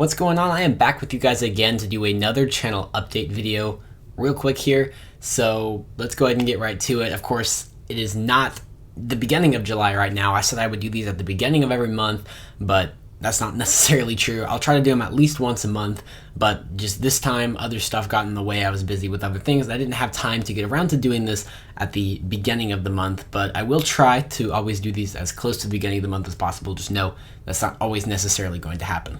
What's going on? I am back with you guys again to do another channel update video real quick here. So let's go ahead and get right to it. Of course, it is not the beginning of July right now. I said I would do these at the beginning of every month, but that's not necessarily true. I'll try to do them at least once a month, but just this time other stuff got in the way. I was busy with other things. I didn't have time to get around to doing this at the beginning of the month, but I will try to always do these as close to the beginning of the month as possible. Just know that's not always necessarily going to happen.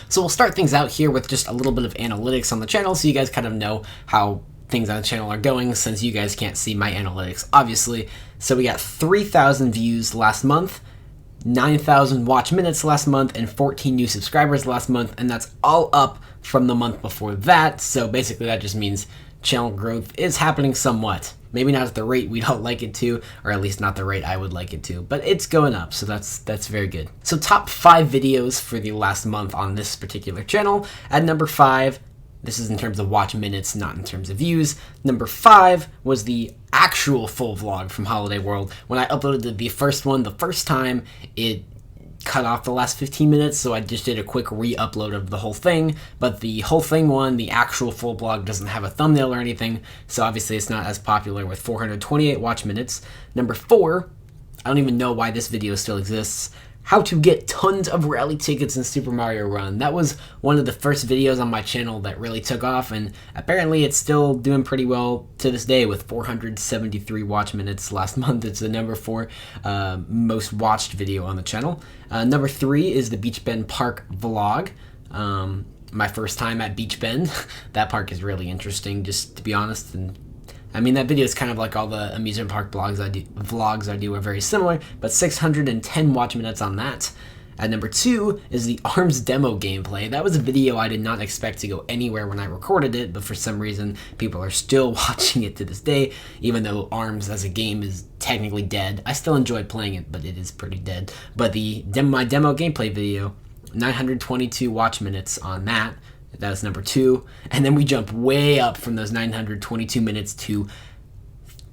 So we'll start things out here with just a little bit of analytics on the channel so you guys kind of know how things on the channel are going, since you guys can't see my analytics, obviously. So we got 3,000 views last month, 9,000 watch minutes last month, and 14 new subscribers last month, and that's all up from the month before that. So basically that just means channel growth is happening somewhat. Maybe not at the rate we'd all like it to, or at least not the rate I would like it to, but it's going up, so that's very good. So top 5 videos for the last month on this particular channel. At number 5, this is in terms of watch minutes, not in terms of views. Number 5 was the actual full vlog from Holiday World. When I uploaded the first one the first time, it cut off the last 15 minutes, so I just did a quick re-upload of the whole thing. But the whole thing one, the actual full vlog, doesn't have a thumbnail or anything, so obviously it's not as popular with 428 watch minutes. Number 4, I don't even know why this video still exists. How to get tons of rally tickets in Super Mario Run. That was one of the first videos on my channel that really took off, and apparently it's still doing pretty well to this day with 473 watch minutes last month. It's the number 4 most watched video on the channel. Number 3 is the Beach Bend Park vlog. My first time at Beach Bend. That park is really interesting, just to be honest, and I mean, that video is kind of like all the amusement park vlogs I do are very similar, but 610 watch minutes on that. At number 2 is the ARMS demo gameplay. That was a video I did not expect to go anywhere when I recorded it, but for some reason people are still watching it to this day, even though ARMS as a game is technically dead. I still enjoy playing it, but it is pretty dead. But my demo gameplay video, 922 watch minutes on that. That's number 2. And then we jump way up from those 922 minutes to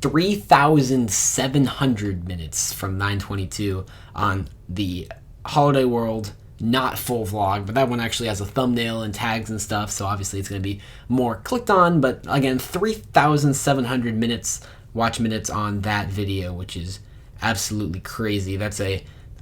3,700 minutes from 922 on the Holiday World not full vlog, but that one actually has a thumbnail and tags and stuff, so obviously it's going to be more clicked on. But again, 3,700 minutes watch minutes on that video, which is absolutely crazy. That's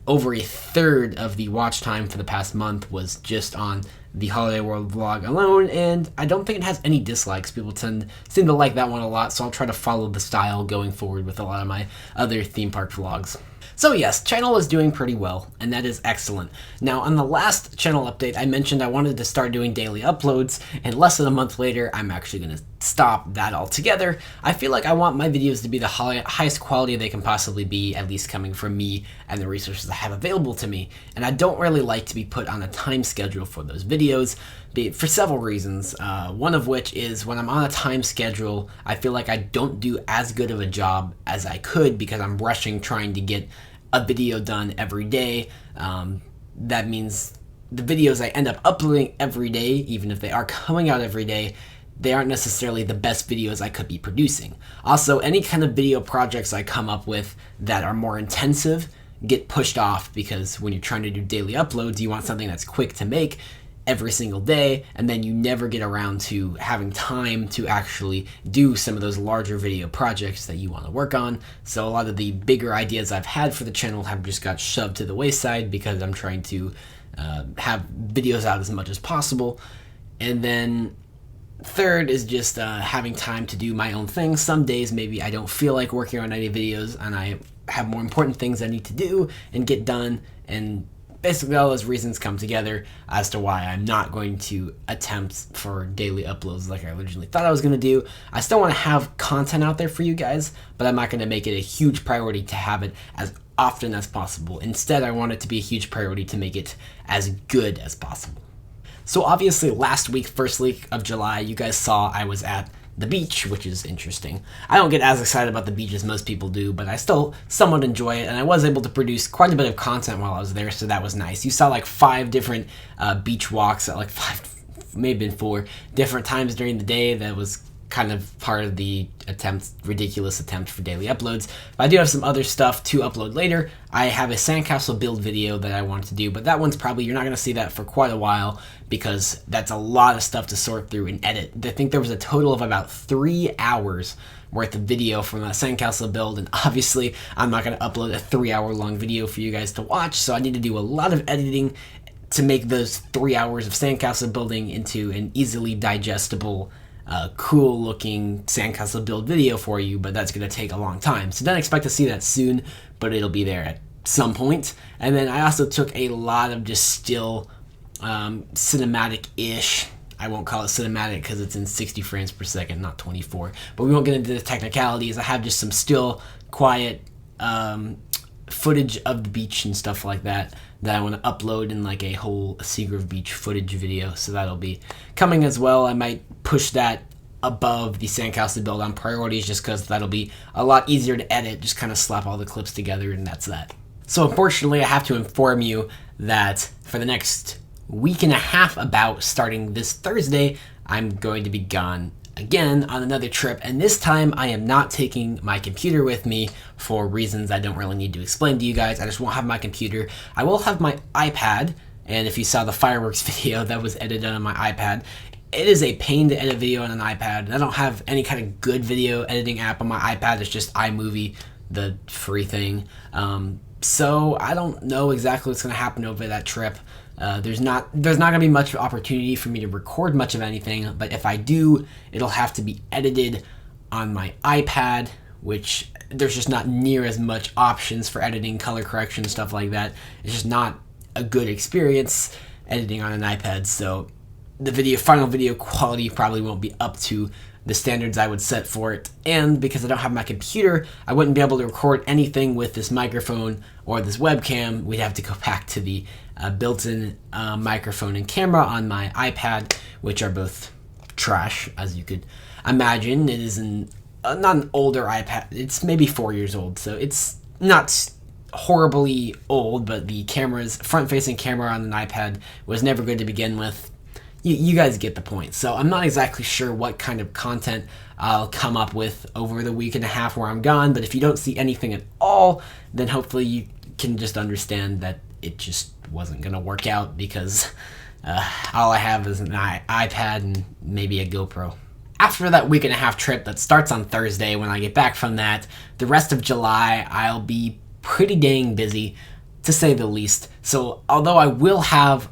over a third of the watch time for the past month was just on the Holiday World vlog alone, and I don't think it has any dislikes. People seem to like that one a lot, so I'll try to follow the style going forward with a lot of my other theme park vlogs. So yes, channel is doing pretty well, and that is excellent. Now, on the last channel update, I mentioned I wanted to start doing daily uploads, and less than a month later, I'm actually going to stop that altogether. I feel like I want my videos to be the highest quality they can possibly be, at least coming from me and the resources I have available to me, and I don't really like to be put on a time schedule for those videos, for several reasons. One of which is when I'm on a time schedule, I feel like I don't do as good of a job as I could because I'm rushing trying to get a video done every day. That means the videos I end up uploading every day, even if they are coming out every day, they aren't necessarily the best videos I could be producing. Also, any kind of video projects I come up with that are more intensive get pushed off, because when you're trying to do daily uploads, you want something that's quick to make every single day, and then you never get around to having time to actually do some of those larger video projects that you want to work on. So a lot of the bigger ideas I've had for the channel have just got shoved to the wayside because I'm trying to have videos out as much as possible. And then third is just having time to do my own things. Some days maybe I don't feel like working on any videos and I have more important things I need to do and get done, and basically all those reasons come together as to why I'm not going to attempt for daily uploads like I originally thought I was going to do. I still want to have content out there for you guys, but I'm not going to make it a huge priority to have it as often as possible. Instead, I want it to be a huge priority to make it as good as possible. So obviously last week, first week of July, you guys saw I was at the beach, which is interesting. I don't get as excited about the beach as most people do, but I still somewhat enjoy it, and I was able to produce quite a bit of content while I was there, so that was nice. You saw like 5 different beach walks at like 5, maybe 4 different times during the day. That was kind of part of the ridiculous attempt for daily uploads. But I do have some other stuff to upload later. I have a sandcastle build video that I wanted to do, but that one's probably, you're not going to see that for quite a while because that's a lot of stuff to sort through and edit. I think there was a total of about 3 hours worth of video from a sandcastle build, and obviously I'm not going to upload a 3-hour long video for you guys to watch, so I need to do a lot of editing to make those 3 hours of sandcastle building into an easily digestible, cool looking sandcastle build video for you, but that's going to take a long time. So don't expect to see that soon, but it'll be there at some point. And then I also took a lot of just still cinematic-ish. I won't call it cinematic because it's in 60 frames per second, not 24. But we won't get into the technicalities. I have just some still, quiet footage of the beach and stuff like that I want to upload in like a whole Seagrove Beach footage video. So that'll be coming as well. I might push that above the sandcastle build on priorities just because that'll be a lot easier to edit. Just kind of slap all the clips together and that's that. So unfortunately, I have to inform you that for the next week and a half, about starting this Thursday, I'm going to be gone again on another trip, and this time I am not taking my computer with me for reasons I don't really need to explain to you guys. I just won't have my computer. I will have my iPad, and if you saw the fireworks video that was edited on my iPad, it is a pain to edit video on an iPad. I don't have any kind of good video editing app on my iPad. It's just iMovie, the free thing. So I don't know exactly what's going to happen over that trip. There's not going to be much opportunity for me to record much of anything, but if I do, it'll have to be edited on my iPad, which there's just not near as much options for editing, color correction, stuff like that. It's just not a good experience editing on an iPad, so the final video quality probably won't be up to the standards I would set for it, and because I don't have my computer, I wouldn't be able to record anything with this microphone or this webcam. We'd have to go back to the built-in microphone and camera on my iPad, which are both trash, as you could imagine. It is not an older iPad. It's maybe 4 years old, so it's not horribly old, but the front-facing camera on an iPad was never good to begin with. You guys get the point. So I'm not exactly sure what kind of content I'll come up with over the week and a half where I'm gone, but if you don't see anything at all, then hopefully you can just understand that it just wasn't going to work out because all I have is an iPad and maybe a GoPro. After that week and a half trip that starts on Thursday, when I get back from that, the rest of July I'll be pretty dang busy, to say the least. So although I will have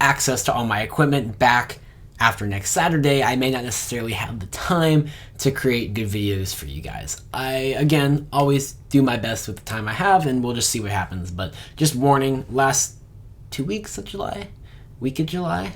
access to all my equipment back after next Saturday, I may not necessarily have the time to create good videos for you guys. I, again, always do my best with the time I have, and we'll just see what happens. But just warning, last 2 weeks of July? Week of July?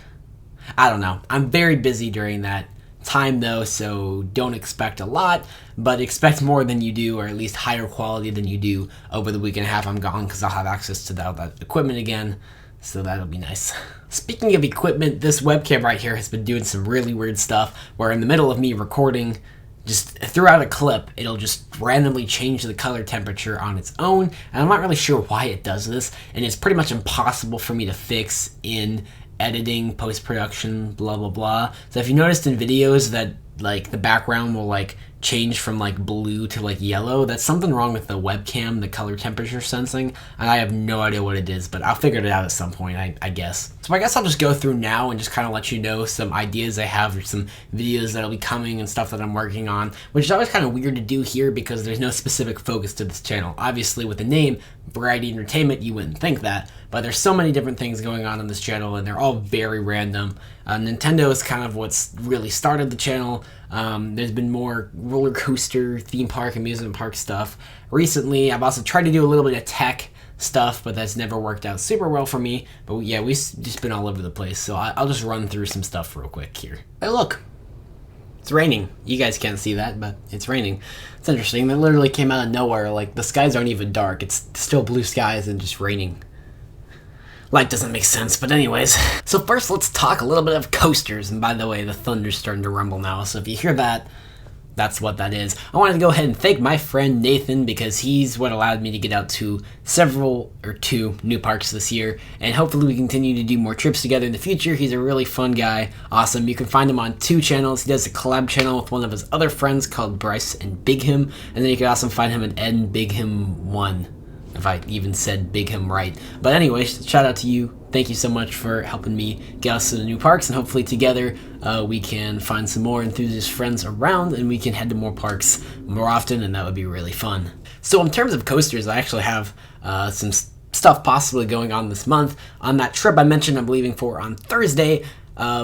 I don't know. I'm very busy during that time, though, so don't expect a lot, but expect more than you do, or at least higher quality than you do over the week and a half I'm gone, because I'll have access to that equipment again. So that'll be nice. Speaking of equipment, this webcam right here has been doing some really weird stuff where in the middle of me recording, just throughout a clip, it'll just randomly change the color temperature on its own. And I'm not really sure why it does this. And it's pretty much impossible for me to fix in editing, post-production, blah, blah, blah. So if you noticed in videos that like the background will like change from like blue to like yellow, that's something wrong with the webcam, the color temperature sensing, and I have no idea what it is, but I'll figure it out at some point, I guess. So I guess I'll just go through now and just kind of let you know some ideas I have, or some videos that'll be coming and stuff that I'm working on, which is always kind of weird to do here because there's no specific focus to this channel. Obviously with the name Variety Entertainment, you wouldn't think that, but there's so many different things going on this channel and they're all very random. Nintendo is kind of what's really started the channel. There's been more roller coaster, theme park, amusement park stuff. Recently, I've also tried to do a little bit of tech stuff, but that's never worked out super well for me. But yeah, we've just been all over the place, so I'll just run through some stuff real quick here. Hey, look! It's raining. You guys can't see that, but it's raining. It's interesting. That literally came out of nowhere. Like, the skies aren't even dark. It's still blue skies and just raining. Light doesn't make sense, but anyways. So first, let's talk a little bit of coasters. And by the way, the thunder's starting to rumble now, so if you hear that, that's what that is. I wanted to go ahead and thank my friend Nathan because he's what allowed me to get out to two new parks this year, and hopefully we continue to do more trips together in the future. He's a really fun guy, awesome. You can find him on 2 channels. He does a collab channel with one of his other friends called Bryce and Bigham, and then you can also find him at Ed and Bigham 1, if I even said Bigham right. But anyway, shout out to you. Thank you so much for helping me get us to the new parks, and hopefully together we can find some more enthusiast friends around and we can head to more parks more often, and that would be really fun. So in terms of coasters, I actually have some stuff possibly going on this month. On that trip I mentioned I'm leaving for on Thursday,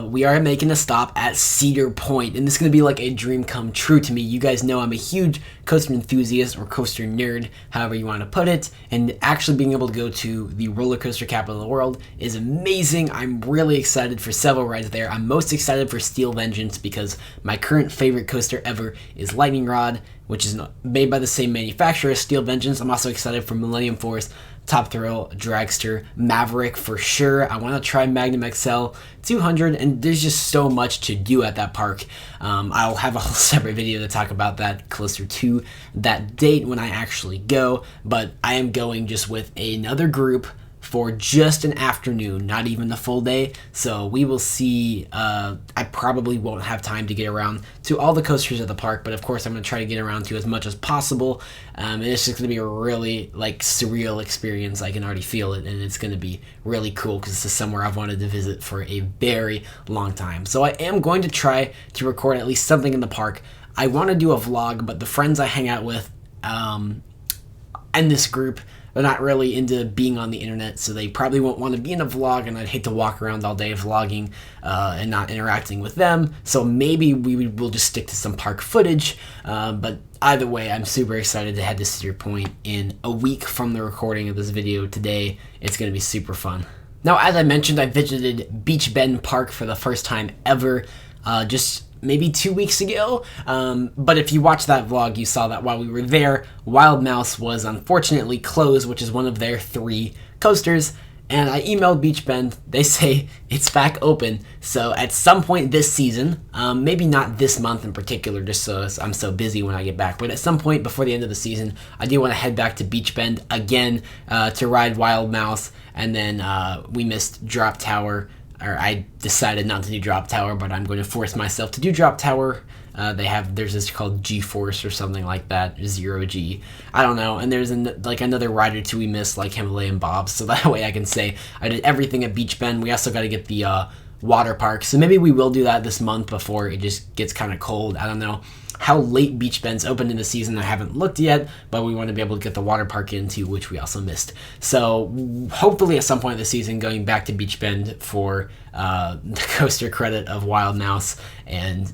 we are making a stop at Cedar Point, and this is going to be like a dream come true to me. You guys know I'm a huge coaster enthusiast, or coaster nerd, however you want to put it, and actually being able to go to the roller coaster capital of the world is amazing. I'm really excited for several rides there. I'm most excited for Steel Vengeance because my current favorite coaster ever is Lightning Rod, which is made by the same manufacturer as Steel Vengeance. I'm also excited for Millennium Force, Top Thrill, Dragster, Maverick for sure. I want to try Magnum XL 200, and there's just so much to do at that park. I'll have a whole separate video to talk about that closer to that date when I actually go, but I am going just with another group for just an afternoon, not even the full day. So we will see. I probably won't have time to get around to all the coasters at the park, but of course I'm going to try to get around to as much as possible. And it's just going to be a really surreal experience. I can already feel it, and it's going to be really cool because this is somewhere I've wanted to visit for a very long time. So I am going to try to record at least something in the park. I want to do a vlog, but the friends I hang out with and this group, they're not really into being on the internet, so they probably won't want to be in a vlog, and I'd hate to walk around all day vlogging and not interacting with them. So maybe we'll just stick to some park footage, but either way, I'm super excited to head to Cedar Point in a week from the recording of this video today. It's going to be super fun. Now, as I mentioned, I visited Beach Bend Park for the first time ever, just maybe 2 weeks ago, but if you watched that vlog, you saw that while we were there, Wild Mouse was unfortunately closed, which is one of their 3 coasters, and I emailed Beach Bend. They say it's back open, so at some point this season, maybe not this month in particular, just so I'm so busy when I get back, but at some point before the end of the season, I do want to head back to Beach Bend again to ride Wild Mouse, and then we missed Drop Tower, or I decided not to do Drop Tower, but I'm going to force myself to do Drop Tower. There's this called G-Force or something like that, 0G. I don't know. And there's another ride or two we missed, like Himalayan Bobs, so that way I can say I did everything at Beach Bend. We also got to get the water park, so maybe we will do that this month before it just gets kind of cold. I don't know how late Beach Bend's open in the season. I haven't looked yet, but we want to be able to get the water park in too, which we also missed. So hopefully at some point this season, going back to Beach Bend for the coaster credit of Wild Mouse and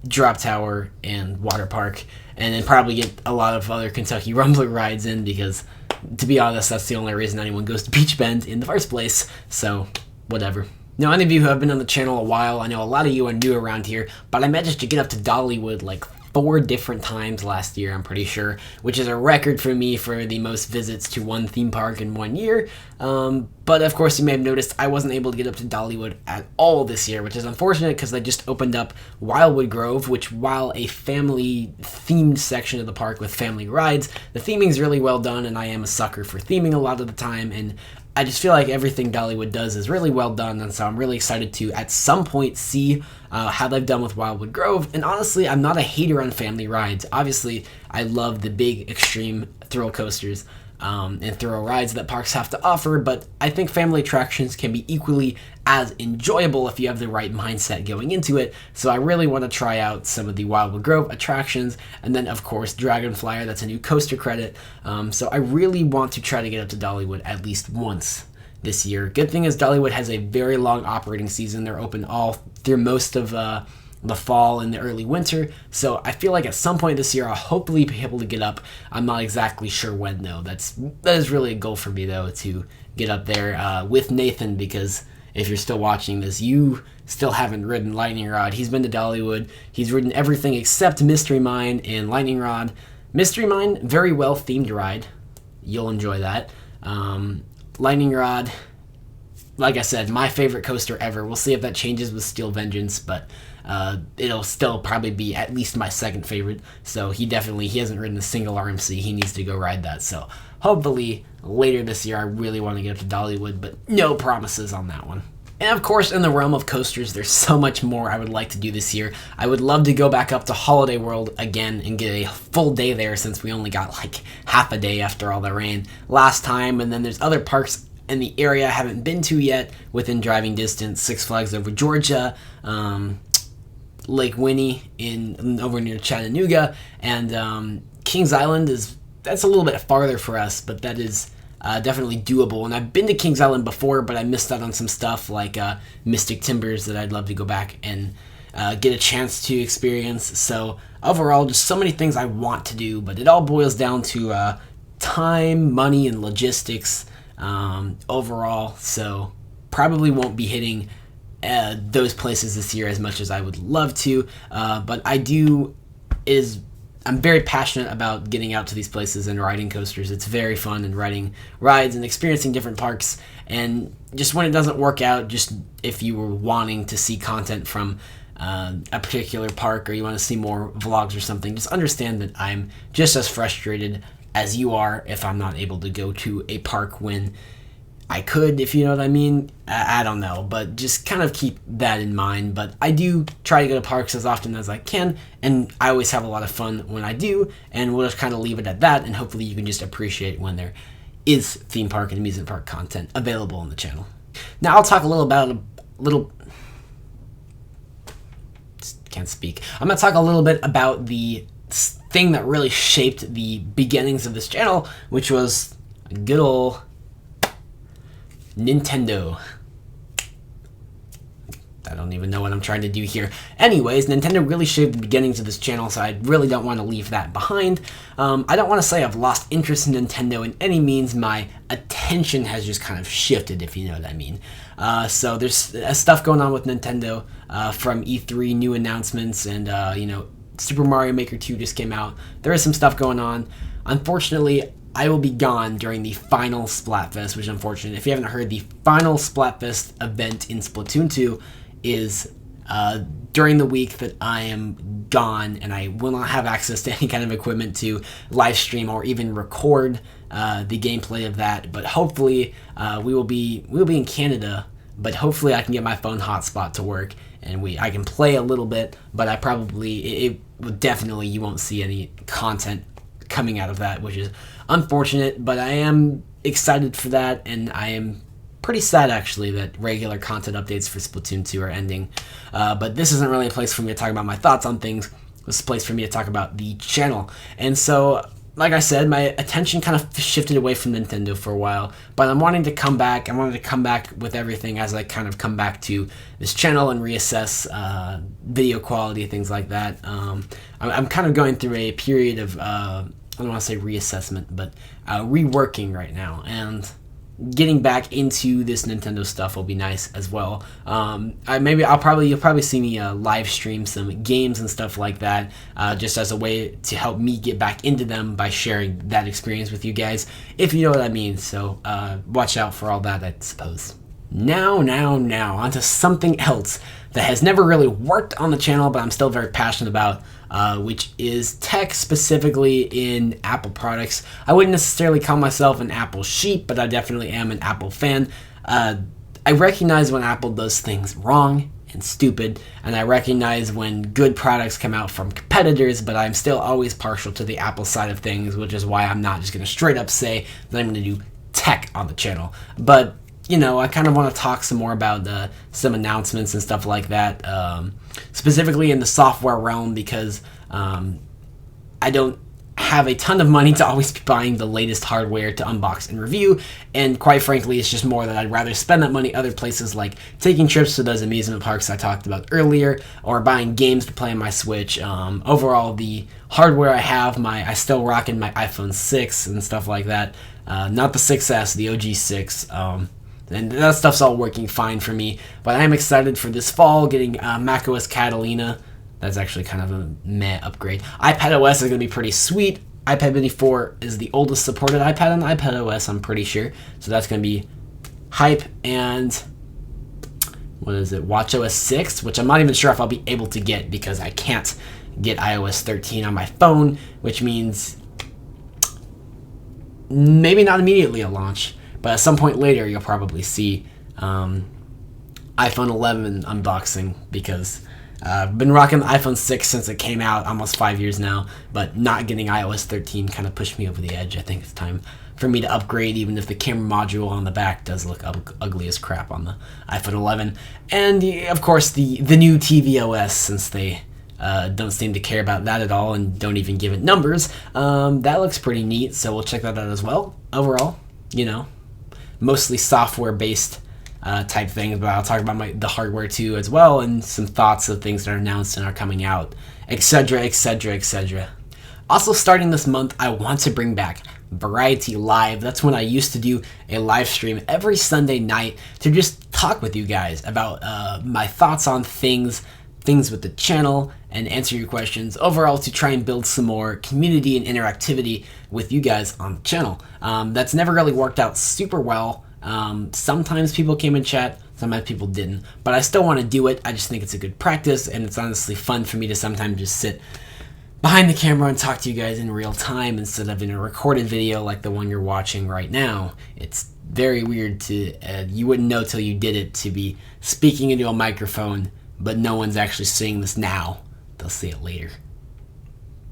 Drop Tower and water park, and then probably get a lot of other Kentucky Rumbler rides in, because to be honest, that's the only reason anyone goes to Beach Bend in the first place. So whatever. Now, any of you who have been on the channel a while, I know a lot of you are new around here, but I managed to get up to Dollywood like 4 different times last year, I'm pretty sure, which is a record for me for the most visits to one theme park in 1 year. But of course, you may have noticed I wasn't able to get up to Dollywood at all this year, which is unfortunate because they just opened up Wildwood Grove, which, while a family-themed section of the park with family rides, the theming is really well done, and I am a sucker for theming a lot of the time, and I just feel like everything Dollywood does is really well done, and so I'm really excited to, at some point, see how they've done with Wildwood Grove. And honestly, I'm not a hater on family rides. Obviously, I love the big, extreme thrill coasters and thrill rides that parks have to offer, but I think family attractions can be equally as enjoyable if you have the right mindset going into it. So I really want to try out some of the Wildwood Grove attractions, and then of course Dragonflyer, that's a new coaster credit. So I really want to try to get up to Dollywood at least once this year. Good thing is Dollywood has a very long operating season. They're open all through most of the fall and the early winter, so I feel like at some point this year I'll hopefully be able to get up. I'm not exactly sure when though. That is really a goal for me though, to get up there with Nathan, because if you're still watching this, you still haven't ridden Lightning Rod. He's been to Dollywood. He's ridden everything except Mystery Mine and Lightning Rod. Mystery Mine, very well themed ride. You'll enjoy that. Lightning Rod, like I said, my favorite coaster ever. We'll see if that changes with Steel Vengeance, but it'll still probably be at least my second favorite. So he hasn't ridden a single RMC. He needs to go ride that. So hopefully later this year, I really want to get up to Dollywood, but no promises on that one. And of course, in the realm of coasters, there's so much more I would like to do this year. I would love to go back up to Holiday World again and get a full day there, since we only got like half a day after all the rain last time. And then there's other parks in the area I haven't been to yet within driving distance. Six Flags Over Georgia, Lake Winnie over near Chattanooga, and Kings Island that's a little bit farther for us, but that is definitely doable. And I've been to Kings Island before, but I missed out on some stuff like Mystic Timbers that I'd love to go back and get a chance to experience. So overall, just so many things I want to do, but it all boils down to time, money, and logistics overall. So probably won't be hitting those places this year as much as I would love to, but I'm very passionate about getting out to these places and riding coasters. It's very fun, and riding rides and experiencing different parks. And just when it doesn't work out, just if you were wanting to see content from a particular park, or you want to see more vlogs or something, just understand that I'm just as frustrated as you are if I'm not able to go to a park when I could, if you know what I mean. I don't know, but just kind of keep that in mind. But I do try to go to parks as often as I can, and I always have a lot of fun when I do, and we'll just kind of leave it at that, and hopefully you can just appreciate when there is theme park and amusement park content available on the channel. Now I'll talk a little about I'm going to talk a little bit about the thing that really shaped the beginnings of this channel, which was good old Nintendo. I don't even know what I'm trying to do here. Anyways, Nintendo really shaped the beginnings of this channel, so I really don't want to leave that behind. I don't want to say I've lost interest in Nintendo in any means. My attention has just kind of shifted, if you know what I mean. So there's stuff going on with Nintendo from E3, new announcements, and Super Mario Maker 2 just came out. There is some stuff going on. Unfortunately, I will be gone during the final Splatfest, which is unfortunate. If you haven't heard, the final Splatfest event in Splatoon 2 is during the week that I am gone, and I will not have access to any kind of equipment to live stream or even record the gameplay of that. But hopefully, we'll be in Canada. But hopefully, I can get my phone hotspot to work, and I can play a little bit. But definitely you won't see any content coming out of that, which is unfortunate, but I am excited for that, and I am pretty sad actually that regular content updates for Splatoon 2 are ending. But this isn't really a place for me to talk about my thoughts on things. This is a place for me to talk about the channel. And so, like I said, my attention kind of shifted away from Nintendo for a while, but I'm wanting to come back. I wanted to come back with everything as I kind of come back to this channel and reassess video quality, things like that. I'm kind of going through a period of, I don't want to say reassessment, but reworking right now, and getting back into this Nintendo stuff will be nice as well. You'll probably see me live stream some games and stuff like that, just as a way to help me get back into them by sharing that experience with you guys, if you know what I mean. So watch out for all that, I suppose. Now, onto something else that has never really worked on the channel, but I'm still very passionate about, which is tech, specifically in Apple products. I wouldn't necessarily call myself an Apple sheep, but I definitely am an Apple fan. I recognize when Apple does things wrong and stupid, and I recognize when good products come out from competitors, but I'm still always partial to the Apple side of things, which is why I'm not just going to straight up say that I'm going to do tech on the channel. But I kind of want to talk some more about some announcements and stuff like that, specifically in the software realm, because I don't have a ton of money to always be buying the latest hardware to unbox and review, and quite frankly, it's just more that I'd rather spend that money other places, like taking trips to those amusement parks I talked about earlier, or buying games to play on my Switch. Overall, the hardware I have, I still rocking my iPhone 6 and stuff like that, not the 6S, the OG 6, and that stuff's all working fine for me. But I am excited for this fall, getting macOS Catalina. That's actually kind of a meh upgrade. iPadOS is going to be pretty sweet. iPad mini 4 is the oldest supported iPad on iPadOS, I'm pretty sure. So that's going to be Hype and WatchOS 6, which I'm not even sure if I'll be able to get because I can't get iOS 13 on my phone, which means maybe not immediately at launch, but at some point later you'll probably see iPhone 11 unboxing, because I've been rocking the iPhone 6 since it came out, almost 5 years now, but not getting iOS 13 kind of pushed me over the edge. I think it's time for me to upgrade, even if the camera module on the back does look ugly as crap on the iPhone 11. And of course the new tvOS, since they don't seem to care about that at all and don't even give it numbers. That looks pretty neat, so we'll check that out as well. Overall, mostly software-based type things, but I'll talk about the hardware too as well, and some thoughts of things that are announced and are coming out, etc., etc., etc. Also, starting this month, I want to bring back Variety Live. That's when I used to do a live stream every Sunday night to just talk with you guys about my thoughts on things with the channel and answer your questions. Overall, to try and build some more community and interactivity with you guys on the channel. That's never really worked out super well. Sometimes people came in chat, sometimes people didn't, but I still want to do it. I just think it's a good practice, and it's honestly fun for me to sometimes just sit behind the camera and talk to you guys in real time instead of in a recorded video like the one you're watching right now. It's very weird to, you wouldn't know till you did it, to be speaking into a microphone, but no one's actually seeing this now. They'll see it later.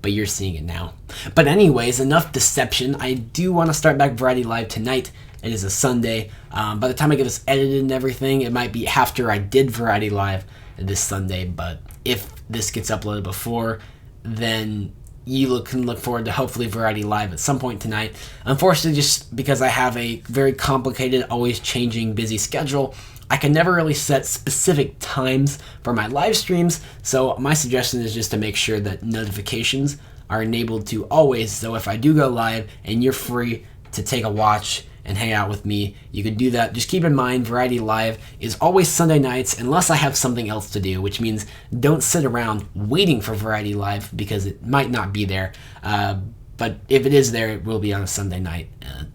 But you're seeing it now. But anyways, enough deception. I do want to start back Variety Live tonight. It is a Sunday. By the time I get this edited and everything, it might be after I did Variety Live this Sunday. But if this gets uploaded before, then you can look forward to hopefully Variety Live at some point tonight. Unfortunately, just because I have a very complicated, always changing, busy schedule, I can never really set specific times for my live streams, so my suggestion is just to make sure that notifications are enabled to always, so if I do go live and you're free to take a watch and hang out with me, you can do that. Just keep in mind, Variety Live is always Sunday nights unless I have something else to do, which means don't sit around waiting for Variety Live because it might not be there. But if it is there, it will be on a Sunday night,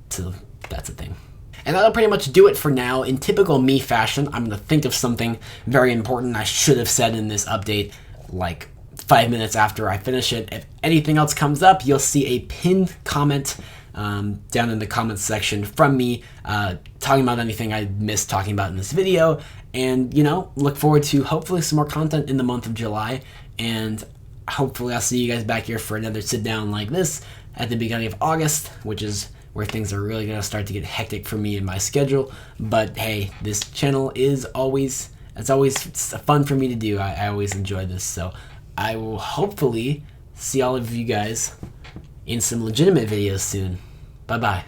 so that's a thing. And that'll pretty much do it for now. In typical me fashion, I'm going to think of something very important I should have said in this update like 5 minutes after I finish it. If anything else comes up, you'll see a pinned comment down in the comments section from me talking about anything I missed talking about in this video. And, look forward to hopefully some more content in the month of July. And hopefully I'll see you guys back here for another sit down like this at the beginning of August, which is where things are really going to start to get hectic for me in my schedule. But hey, this channel is always fun for me to do. I always enjoy this. So I will hopefully see all of you guys in some legitimate videos soon. Bye-bye.